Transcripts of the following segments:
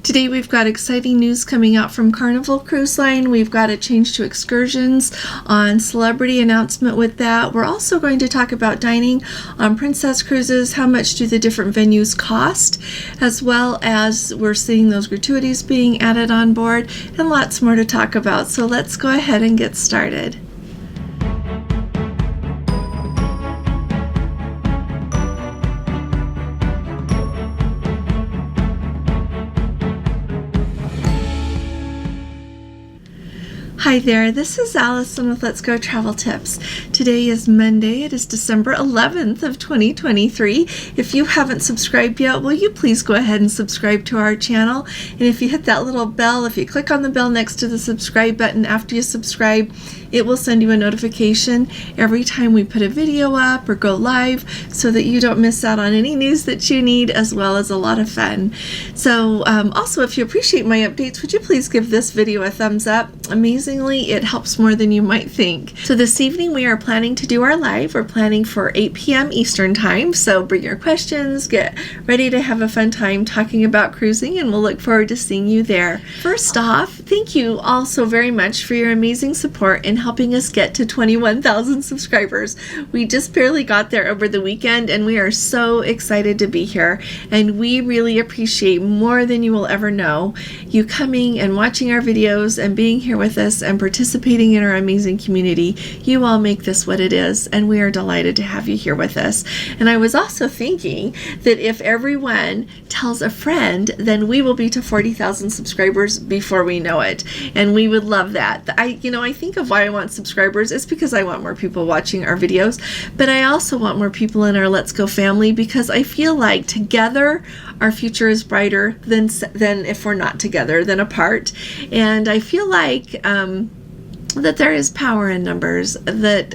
Today we've got exciting news coming out from Carnival Cruise Line. We've got a change to Excursions on celebrity announcement with that. We're also going to talk about dining on Princess Cruises. How much do the different venues cost? As well as we're seeing those gratuities being added on board and lots more to talk about. So let's go ahead and get started. Hi there, this is Allison with Let's Go Travel Tips. Today is Monday. It is December 11th of 2023. If you haven't subscribed yet, will you please go ahead and subscribe to our channel? And if you hit that little bell, if you click on the bell next to the subscribe button after you subscribe, it will send you a notification every time we put a video up or go live so that you don't miss out on any news that you need, as well as a lot of fun. So also, if you appreciate my updates, would you please give this video a thumbs up? Amazingly, it helps more than you might think. So this evening we are planning to do our live. We're planning for 8 p.m. Eastern time. So bring your questions, get ready to have a fun time talking about cruising, and we'll look forward to seeing you there. First off, thank you all so very much for your amazing support in helping us get to 21,000 subscribers. We just barely got there over the weekend, and we are so excited to be here. And we really appreciate, more than you will ever know, you coming and watching our videos and being here with us and participating in our amazing community. You all make this what it is, and we are delighted to have you here with us. And I was also thinking that if everyone tells a friend, then we will be to 40,000 subscribers before we know it, and we would love that. I think of why I want subscribers. It's because I want more people watching our videos, but I also want more people in our Let's Go family, because I feel like together our future is brighter than if we're not together, than apart. And I feel like that there is power in numbers, that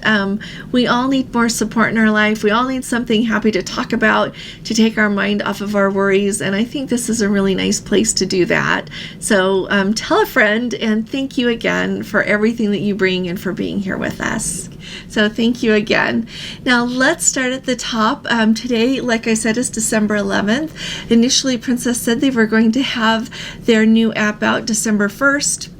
we all need more support in our life. We all need something happy to talk about, to take our mind off of our worries, and I think this is a really nice place to do that. So tell a friend, and thank you again for everything that you bring and for being here with us. So thank you again. Now let's start at the top. Today, like I said, is December 11th. Initially, Princess said they were going to have their new app out December 1st.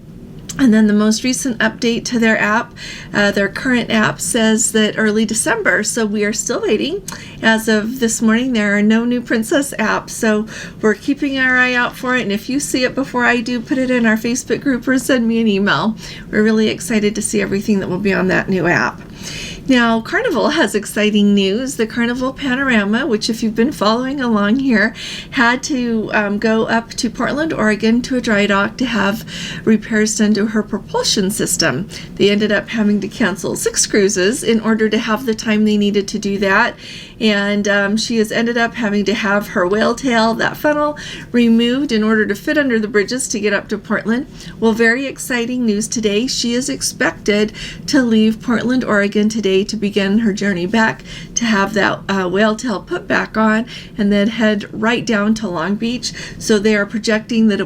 And then the most recent update to their app, their current app, says that early December. So we are still waiting. As of this morning, there are no new Princess apps. So we're keeping our eye out for it. And if you see it before I do, put it in our Facebook group or send me an email. We're really excited to see everything that will be on that new app. Now, Carnival has exciting news. The Carnival Panorama, which if you've been following along here, had to go up to Portland, Oregon to a dry dock to have repairs done to her propulsion system. They ended up having to cancel 6 cruises in order to have the time they needed to do that. And she has ended up having to have her whale tail, that funnel, removed in order to fit under the bridges to get up to Portland. Well, very exciting news today. She is expected to leave Portland, Oregon today to begin her journey back, to have that whale tail put back on, and then head right down to Long Beach. So they are projecting that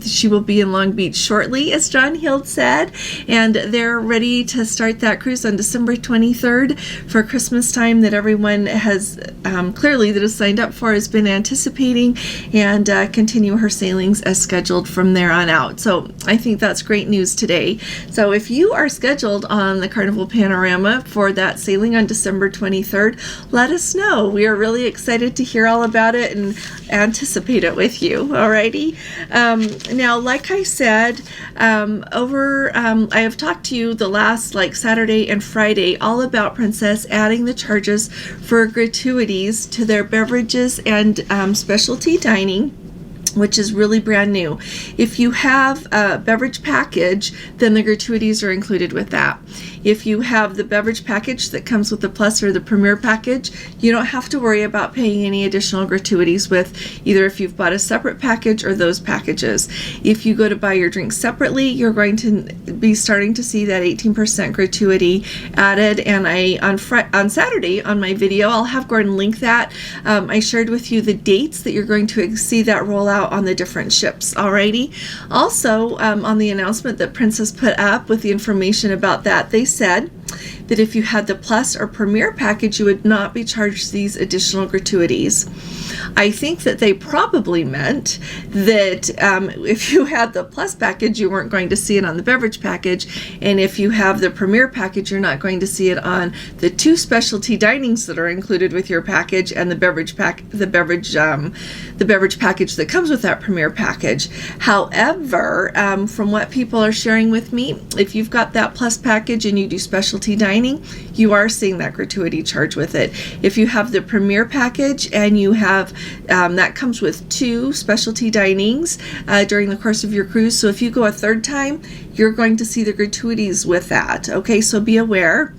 she will be in Long Beach shortly, as John Hild said, and they're ready to start that cruise on December 23rd for Christmas time, that everyone has clearly that has signed up for has been anticipating, and continue her sailings as scheduled from there on out. So I think that's great news today. So if you are scheduled on the Carnival Panorama for that sailing on December 23rd, let us know. We are really excited to hear all about it and anticipate it with you. Alrighty. Now, like I said, I have talked to you the last Saturday and Friday all about Princess adding the charges for gratuities to their beverages and specialty dining, which is really brand new. If you have a beverage package, then the gratuities are included with that. If you have the beverage package that comes with the Plus or the Premier package, you don't have to worry about paying any additional gratuities with either if you've bought a separate package or those packages. If you go to buy your drinks separately, you're going to be starting to see that 18% gratuity added. And on Saturday on my video, I'll have Gordon link that. I shared with you the dates that you're going to see that roll out on the different ships. Alrighty. Also, on the announcement that Princess put up with the information about that, they said that if you had the Plus or Premier package, you would not be charged these additional gratuities. I think that they probably meant that if you had the Plus package, you weren't going to see it on the beverage package, and if you have the Premier package, you're not going to see it on the 2 specialty dinings that are included with your package and the beverage package that comes with that Premier package. However, from what people are sharing with me, if you've got that Plus package and you do specialty dining, you are seeing that gratuity charge with it. If you have the Premier package and you have that comes with 2 specialty dinings during the course of your cruise, so if you go a 3rd time, you're going to see the gratuities with that. Okay, so be aware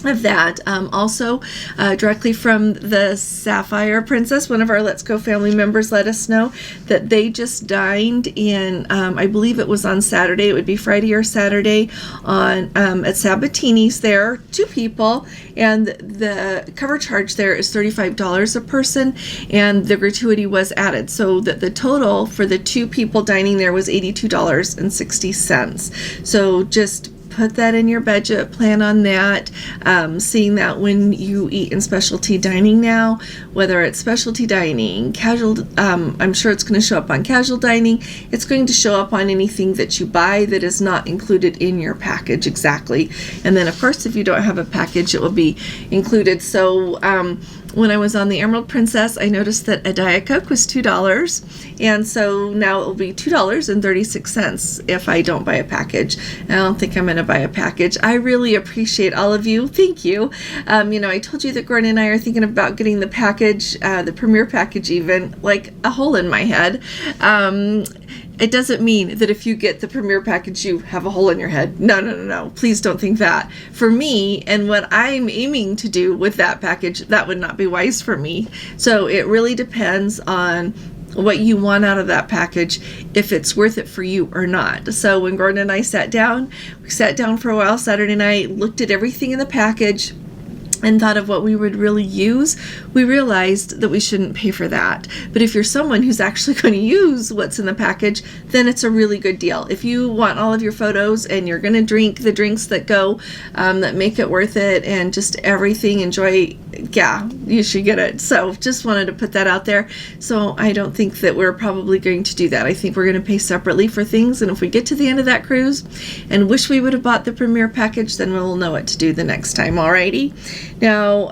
of that. Also, directly from the Sapphire Princess, one of our Let's Go family members let us know that they just dined in, I believe it was on Saturday, it would be Friday or Saturday, on at Sabatini's there, 2 people, and the cover charge there is $35 a person, and the gratuity was added, so that the total for the 2 people dining there was $82.60. So just put that in your budget, plan on that, seeing that when you eat in specialty dining now, whether it's specialty dining, casual, I'm sure it's going to show up on casual dining, it's going to show up on anything that you buy that is not included in your package exactly. And then of course if you don't have a package, it will be included. So when I was on the Emerald Princess, I noticed that a Diet Coke was $2, and so now it will be $2.36 if I don't buy a package. I don't think I'm going to buy a package. I really appreciate all of you. Thank you. I told you that Gordon and I are thinking about getting the package, the Premier package even, like a hole in my head. It doesn't mean that if you get the Premier package, you have a hole in your head. No. Please don't think that. For me, and what I'm aiming to do with that package, that would not be wise for me. So it really depends on what you want out of that package, if it's worth it for you or not. So when Gordon and I sat down for a while Saturday night, looked at everything in the package, and thought of what we would really use, we realized that we shouldn't pay for that. But if you're someone who's actually going to use what's in the package, then it's a really good deal. If you want all of your photos and you're going to drink the drinks that go, that make it worth it, and just everything, enjoy, yeah, you should get it. So just wanted to put that out there. So I don't think that we're probably going to do that. I think we're going to pay separately for things, and if we get to the end of that cruise and wish we would have bought the Premier package, then we'll know what to do the next time. Alrighty. Now,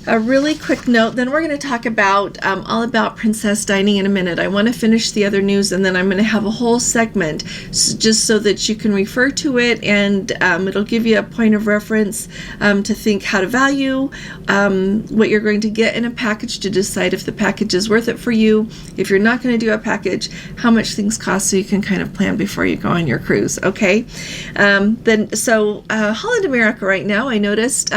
a really quick note, then we're going to talk about all about Princess Dining in a minute. I want to finish the other news, and then I'm going to have a whole segment just so that you can refer to it, and it'll give you a point of reference to think how to value what you're going to get in a package, to decide if the package is worth it for you. If you're not going to do a package, how much things cost, so you can kind of plan before you go on your cruise. Okay. Holland America right now, I noticed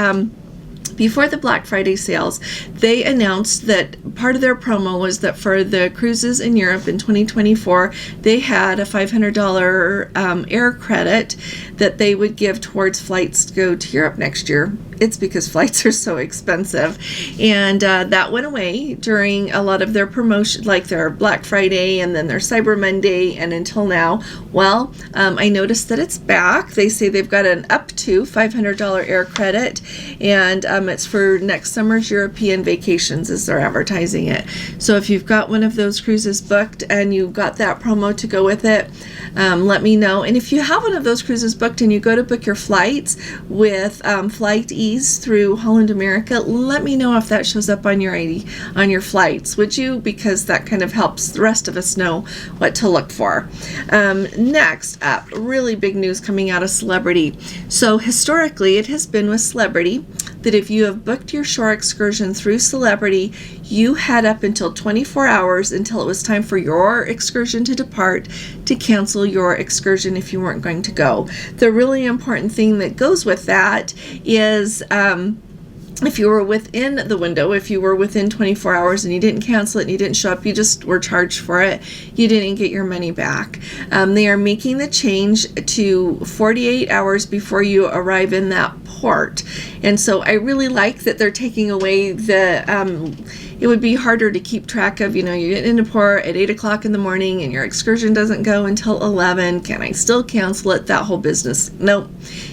before the Black Friday sales, they announced that part of their promo was that for the cruises in Europe in 2024, they had a $500 air credit that they would give towards flights to go to Europe next year. It's because flights are so expensive, and that went away during a lot of their promotion, like their Black Friday and then their Cyber Monday, and until now. Well, I noticed that it's back. They say they've got an up to $500 air credit, and it's for next summer's European vacations as they're advertising it. So if you've got one of those cruises booked and you've got that promo to go with it, let me know. And if you have one of those cruises booked and you go to book your flights with Flight Ease through Holland America, let me know if that shows up on your ID, on your flights, would you? Because that kind of helps the rest of us know what to look for. Next up, really big news coming out of Celebrity. So historically, it has been with Celebrity that if you have booked your shore excursion through Celebrity, you had up until 24 hours until it was time for your excursion to depart to cancel your excursion if you weren't going to go. The really important thing that goes with that is if you were within the window, if you were within 24 hours and you didn't cancel it and you didn't show up, you just were charged for it, you didn't get your money back. They are making the change to 48 hours before you arrive in that port. And so I really like that they're taking away it would be harder to keep track of, you get into port at 8 o'clock in the morning and your excursion doesn't go until 11. Can I still cancel it? That whole business. Nope.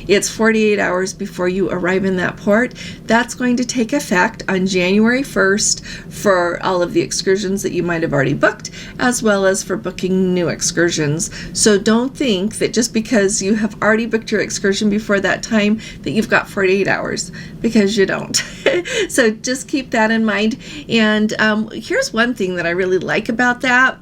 It's 48 hours before you arrive in that port. That's going to take effect on January 1st for all of the excursions that you might have already booked, as well as for booking new excursions. So don't think that just because you have already booked your excursion before that time that you've got 48 hours, because you don't. So just keep that in mind. And here's one thing that I really like about that.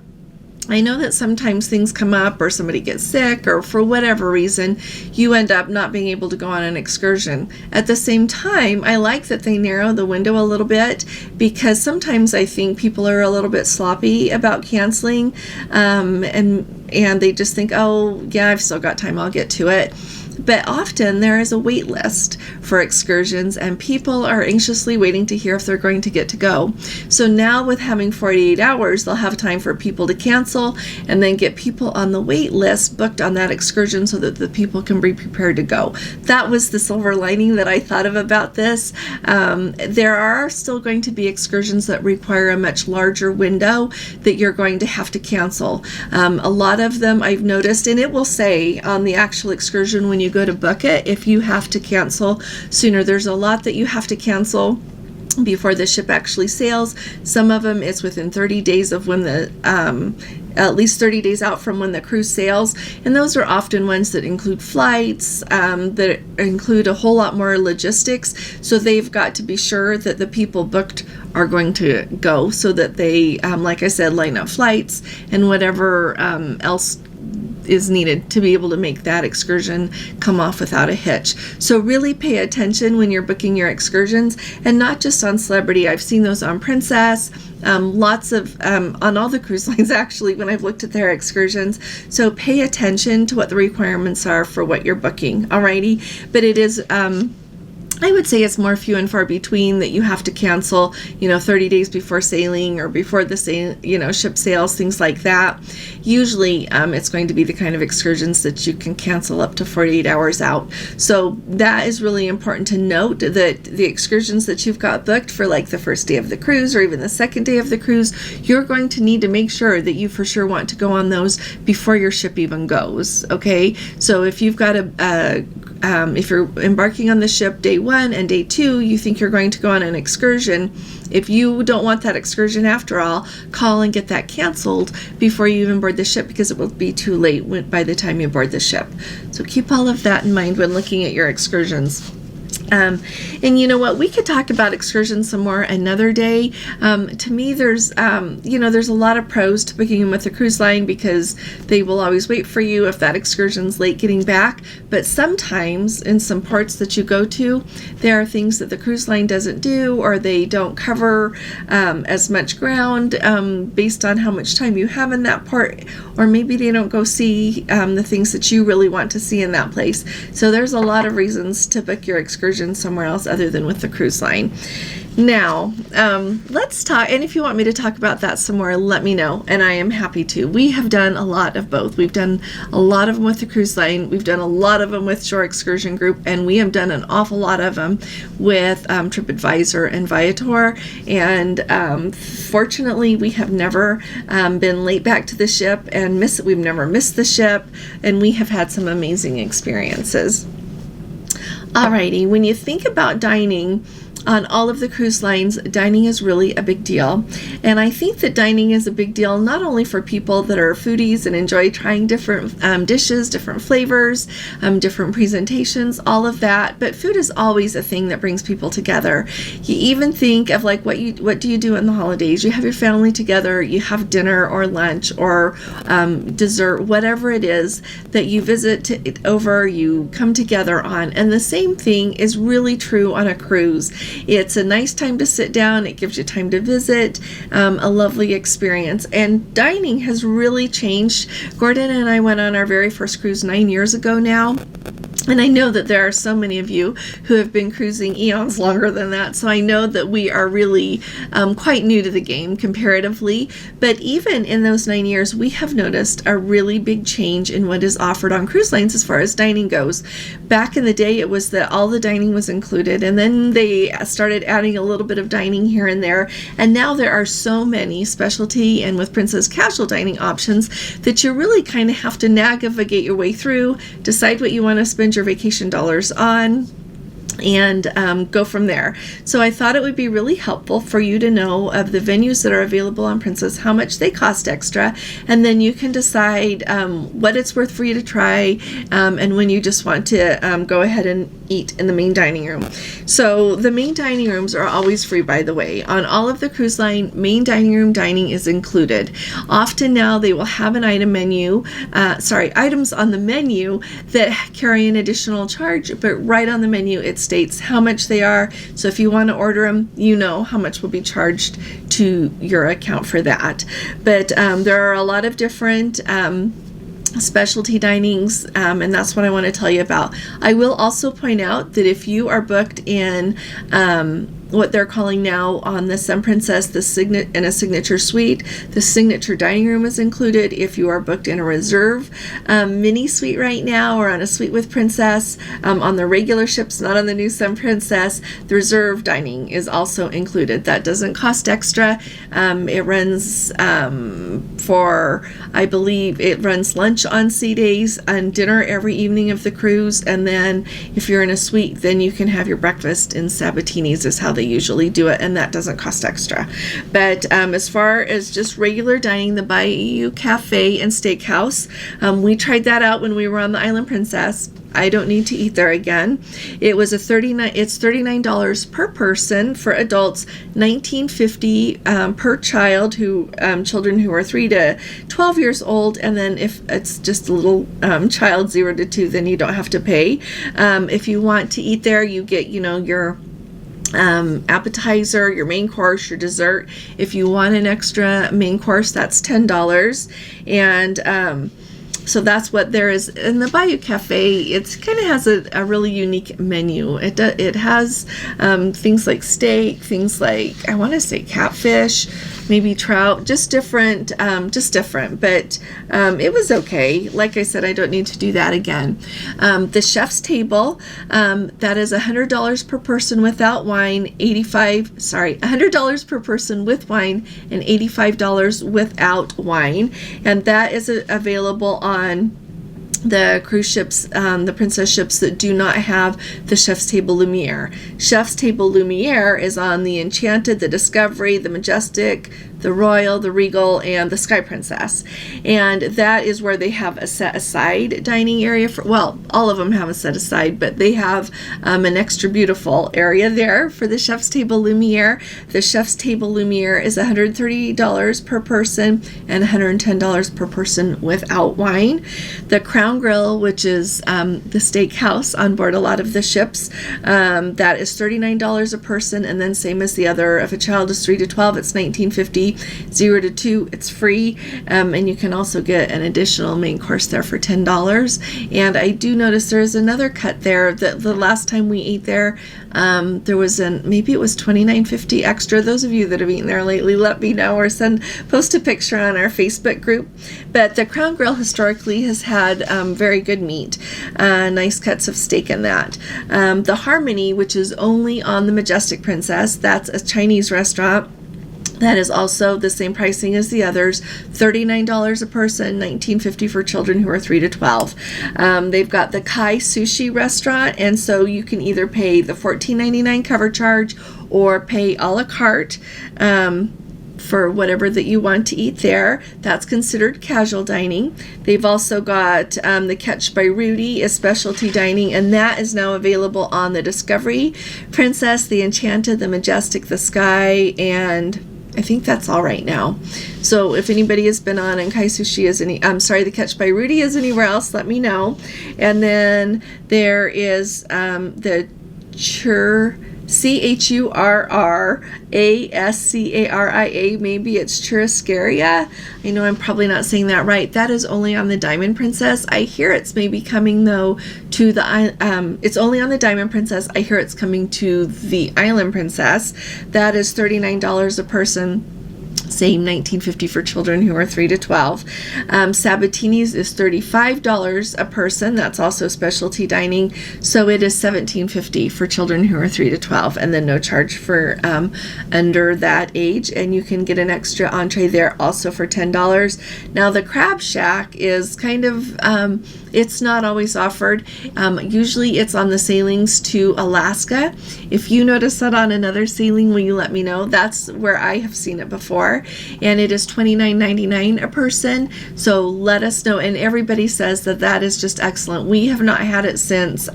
I know that sometimes things come up or somebody gets sick or for whatever reason, you end up not being able to go on an excursion. At the same time, I like that they narrow the window a little bit, because sometimes I think people are a little bit sloppy about canceling, and they just think, oh yeah, I've still got time, I'll get to it. But often there is a wait list for excursions and people are anxiously waiting to hear if they're going to get to go. So now with having 48 hours, they'll have time for people to cancel and then get people on the wait list booked on that excursion so that the people can be prepared to go. That was the silver lining that I thought of about this. There are still going to be excursions that require a much larger window that you're going to have to cancel. A lot of them I've noticed, and it will say on the actual excursion when you go to book it, if you have to cancel sooner. There's a lot that you have to cancel before the ship actually sails. Some of them it's within 30 days of when the at least 30 days out from when the cruise sails, and those are often ones that include flights, that include a whole lot more logistics. So they've got to be sure that the people booked are going to go, so that they, like I said, line up flights and whatever else is needed to be able to make that excursion come off without a hitch. So really pay attention when you're booking your excursions, and not just on Celebrity. I've seen those on Princess, lots of on all the cruise lines actually when I've looked at their excursions. So pay attention to what the requirements are for what you're booking. Alrighty, but it is I would say it's more few and far between that you have to cancel, 30 days before sailing or before the ship sails, things like that. Usually it's going to be the kind of excursions that you can cancel up to 48 hours out. So that is really important to note, that the excursions that you've got booked for like the first day of the cruise or even the second day of the cruise, you're going to need to make sure that you for sure want to go on those before your ship even goes. Okay, so if you've got if you're embarking on the ship day 1 and day 2, you think you're going to go on an excursion, if you don't want that excursion after all, call and get that canceled before you even board the ship, because it will be too late by the time you board the ship. So keep all of that in mind when looking at your excursions. And you know what, we could talk about excursions some more another day. To me, there's a lot of pros to booking them with a cruise line, because they will always wait for you if that excursion's late getting back. But sometimes in some ports that you go to, there are things that the cruise line doesn't do, or they don't cover as much ground based on how much time you have in that port, or maybe they don't go see the things that you really want to see in that place. So there's a lot of reasons to book your excursion somewhere else other than with the cruise line. Now, let's talk, and if you want me to talk about that some more, let me know, and I am happy to. We have done a lot of both. We've done a lot of them with the cruise line, we've done a lot of them with Shore Excursion Group, and we have done an awful lot of them with TripAdvisor and Viator, and fortunately, we have never been late back to the ship and we've never missed the ship, and we have had some amazing experiences. Alrighty, when you think about dining on all of the cruise lines, dining is really a big deal. And I think that dining is a big deal not only for people that are foodies and enjoy trying different dishes, different flavors, different presentations, all of that, but food is always a thing that brings people together. You even think of like what do you do in the holidays? You have your family together, you have dinner or lunch or dessert, whatever it is that you visit over, you come together on. And the same thing is really true on a cruise. It's a nice time to sit down. It gives you time to visit, a lovely experience. And dining has really changed. Gordon and I went on our very first cruise 9 years ago now. And I know that there are so many of you who have been cruising eons longer than that, so I know that we are really quite new to the game comparatively. But even in those 9 years, we have noticed a really big change in what is offered on cruise lines as far as dining goes. Back in the day, it was that all the dining was included, and then they started adding a little bit of dining here and there. And now there are so many specialty and with Princess casual dining options that you really kind of have to navigate your way through, decide what you want to spend your vacation dollars on, and go from there. So I thought it would be really helpful for you to know of the venues that are available on Princess, how much they cost extra, and then you can decide what it's worth for you to try, and when you just want to go ahead and eat in the main dining room. So the main dining rooms are always free, by the way. On all of the cruise line, main dining room dining is included. Often now they will have an items on the menu that carry an additional charge, but right on the menu it states how much they are. So if you want to order them, you know how much will be charged to your account for that. But there are a lot of different specialty dinings, and that's what I want to tell you about. I will also point out that if you are booked in what they're calling now on the Sun Princess, in a signature suite, the signature dining room is included. If you are booked in a reserve mini suite right now, or on a suite with Princess, on the regular ships, not on the new Sun Princess, the reserve dining is also included. That doesn't cost extra. It runs I believe it runs lunch on sea days and dinner every evening of the cruise, and then if you're in a suite, then you can have your breakfast in Sabatinis is how they usually do it, and that doesn't cost extra. But as far as just regular dining, the Bayou Cafe and Steakhouse, we tried that out when we were on the Island Princess. I don't need to eat there again. It's $39 per person for adults, $19.50 per child, children who are 3 to 12 years old, and then if it's just a little child 0 to 2, then you don't have to pay. If you want to eat there, you get your appetizer, your main course, your dessert. If you want an extra main course, that's $10. And so that's what there is in the Bayou Cafe. It kind of has a really unique menu. It has things like steak, things like, I want to say catfish, maybe trout, just different. But it was okay. Like I said, I don't need to do that again. The chef's table, that is $100 per person without wine, $100 per person with wine, and $85 without wine. And that is available on the cruise ships, the Princess ships that do not have the Chef's Table Lumiere. Chef's Table Lumiere is on the Enchanted, the Discovery, the Majestic, the Royal, the Regal, and the Sky Princess. And that is where they have a set aside dining area all of them have a set aside, but they have an extra beautiful area there for the Chef's Table Lumiere. The Chef's Table Lumiere is $130 per person and $110 per person without wine. The Crown Grill, which is the steakhouse on board a lot of the ships, that is $39 a person, and then same as the other. If a child is 3 to 12, it's $19.50. 0 to 2, it's free, and you can also get an additional main course there for $10. And I do notice there's another cut there that the last time we ate there, there was maybe it was $29.50 extra. Those of you that have eaten there lately, let me know, or post a picture on our Facebook group. But the Crown Grill historically has had very good meat, nice cuts of steak in that. The Harmony, which is only on the Majestic Princess, that's a Chinese restaurant. That is also the same pricing as the others, $39 a person, $19.50 for children who are 3 to 12. They've got the Kai Sushi restaurant, and so you can either pay the $14.99 cover charge or pay a la carte for whatever that you want to eat there. That's considered casual dining. They've also got the Catch by Rudy is specialty dining, and that is now available on the Discovery Princess, the Enchanted, the Majestic, the Sky, and I think that's all right now. So if anybody has been on and Kai Sushi is the Catch by Rudy is anywhere else, let me know. And then there is the Churrascaria. Maybe it's Churrascaria. I know I'm probably not saying that right. That is only on the Diamond Princess. I hear it's maybe coming though to the it's only on the Diamond Princess. I hear it's coming to the Island Princess. That is $39 a person. Same, $19.50 for children who are 3 to 12. Sabatini's is $35 a person. That's also specialty dining. So it is $17.50 for children who are 3 to 12, and then no charge for under that age. And you can get an extra entree there also for $10. Now the Crab Shack is kind of it's not always offered. Usually it's on the sailings to Alaska. If you notice that on another sailing, will you let me know? That's where I have seen it before. And it is $29.99 a person. So let us know. And everybody says that that is just excellent. We have not had it since,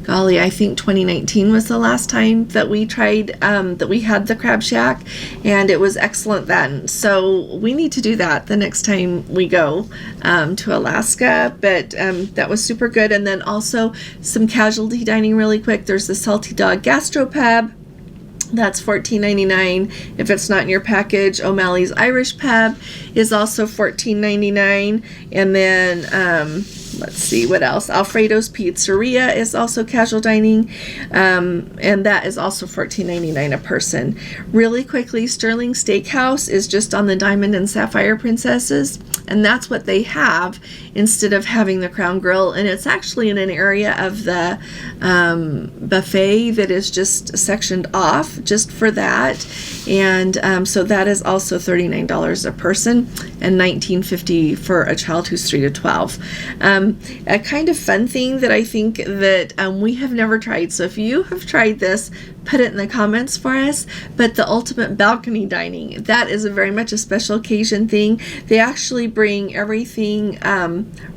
golly, I think 2019 was the last time that we tried, that we had the Crab Shack, and it was excellent then. So we need to do that the next time we go to Alaska, but that was super good. And then also some casualty dining really quick. There's the Salty Dog Gastropub. That's $14.99 if it's not in your package. O'Malley's Irish Pub is also $14.99. And then, let's see what else. Alfredo's Pizzeria is also casual dining, and that is also $14.99 a person. Really quickly, Sterling Steakhouse is just on the Diamond and Sapphire Princesses, and that's what they have instead of having the Crown Grill. And it's actually in an area of the buffet that is just sectioned off just for that. And so that is also $39 a person and $19.50 for a child who's 3 to 12. A kind of fun thing that I think that we have never tried. So if you have tried this, put it in the comments for us. But the ultimate balcony dining, that is a very much a special occasion thing. They actually bring everything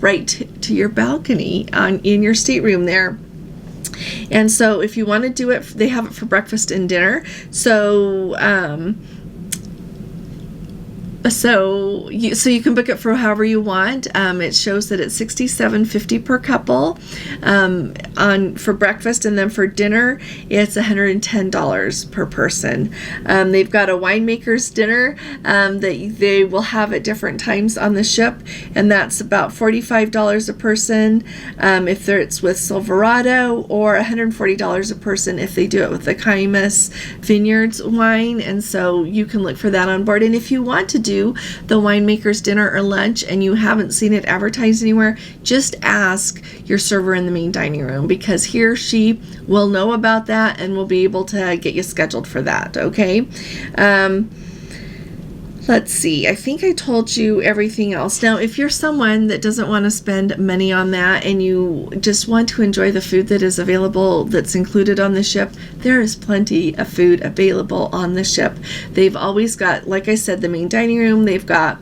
right to your balcony in your stateroom there. And so if you want to do it, they have it for breakfast and dinner. So you can book it for however you want. It shows that it's $67.50 per couple for breakfast, and then for dinner it's $110 per person. They've got a winemaker's dinner that they will have at different times on the ship, and that's about $45 a person if it's with Silverado, or $140 a person if they do it with the Caymus Vineyards wine. And so you can look for that on board. And if you want to do the winemaker's dinner or lunch and you haven't seen it advertised anywhere, just ask your server in the main dining room, because he or she will know about that and will be able to get you scheduled for that. Okay. Let's see. I think I told you everything else. Now, if you're someone that doesn't want to spend money on that and you just want to enjoy the food that is available that's included on the ship, there is plenty of food available on the ship. They've always got, like I said, the main dining room. They've got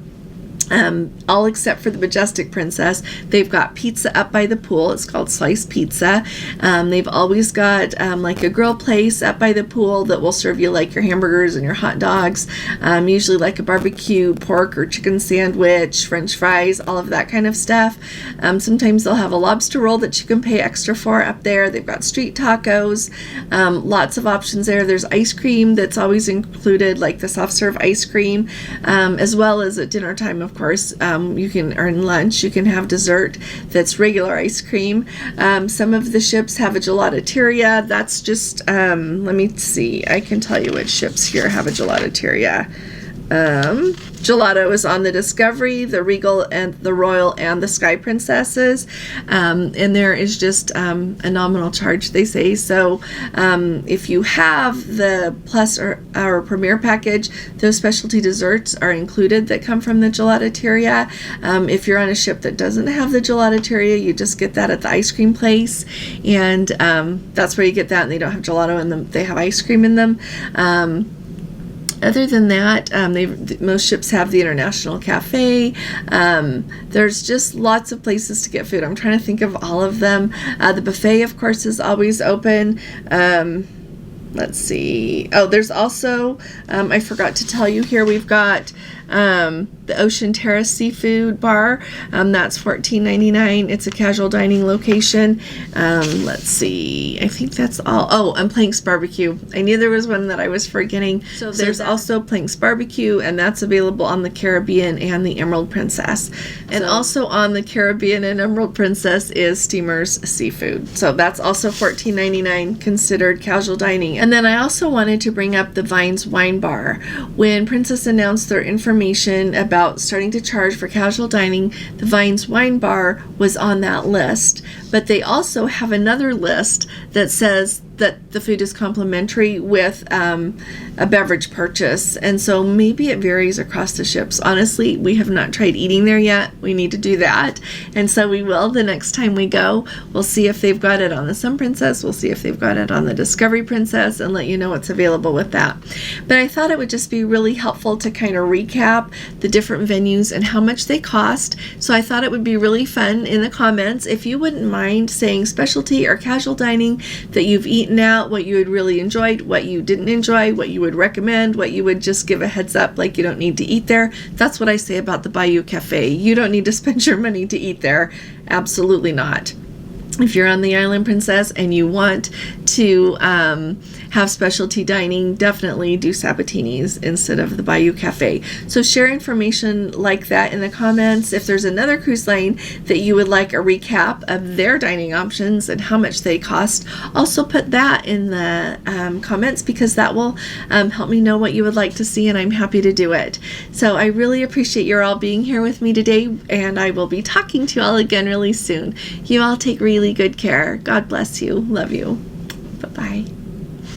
all except for the Majestic Princess, they've got pizza up by the pool. It's called Slice Pizza. They've always got like a grill place up by the pool that will serve you like your hamburgers and your hot dogs, usually like a barbecue pork or chicken sandwich, French fries, all of that kind of stuff. Sometimes they'll have a lobster roll that you can pay extra for up there. They've got street tacos, lots of options there. There's ice cream that's always included, like the soft serve ice cream, as well as at dinner time, of course. You can earn lunch. You can have dessert that's regular ice cream. Some of the ships have a gelateria. That's just, let me see. I can tell you which ships here have a gelateria. Gelato is on the Discovery, the Regal, and the Royal, and the Sky Princesses, and there is just a nominal charge, they say. So if you have the Plus or our Premier package, those specialty desserts are included that come from the gelateria. If you're on a ship that doesn't have the gelateria, you just get that at the ice cream place, and that's where you get that, and they don't have gelato in them, they have ice cream in them. Other than that, most ships have the International Cafe. There's just lots of places to get food. I'm trying to think of all of them. The buffet, of course, is always open. Let's see. Oh, there's also, I forgot to tell you here, we've got The Ocean Terrace Seafood Bar, that's $14.99. It's a casual dining location. Let's see, I think that's all. Oh, and Planks Barbecue. I knew there was one that I was forgetting. So there's also Planks Barbecue, and that's available on the Caribbean and the Emerald Princess. And also on the Caribbean and Emerald Princess is Steamer's Seafood. So that's also $14.99, considered casual dining. And then I also wanted to bring up the Vines Wine Bar. When Princess announced their information about starting to charge for casual dining, the Vines Wine Bar was on that list. But they also have another list that says that the food is complimentary with a beverage purchase, and so maybe it varies across the ships. Honestly, we have not tried eating there yet. We need to do that, and so we will the next time we go. We'll see if they've got it on the Sun Princess, we'll see if they've got it on the Discovery Princess, and let you know what's available with that. But I thought it would just be really helpful to kind of recap the different venues and how much they cost. So I thought it would be really fun in the comments if you wouldn't mind saying specialty or casual dining that you've eaten out, what you had really enjoyed, what you didn't enjoy, what you would recommend, what you would just give a heads up like you don't need to eat there. That's what I say about the Bayou Cafe. You don't need to spend your money to eat there. Absolutely not. If you're on the Island Princess and you want to have specialty dining, definitely do Sabatini's instead of the Bayou Cafe. So share information like that in the comments. If there's another cruise line that you would like a recap of their dining options and how much they cost, also put that in the comments, because that will help me know what you would like to see, and I'm happy to do it. So I really appreciate you all being here with me today, and I will be talking to you all again really soon. You all take really good care. God bless you. Love you. Bye-bye.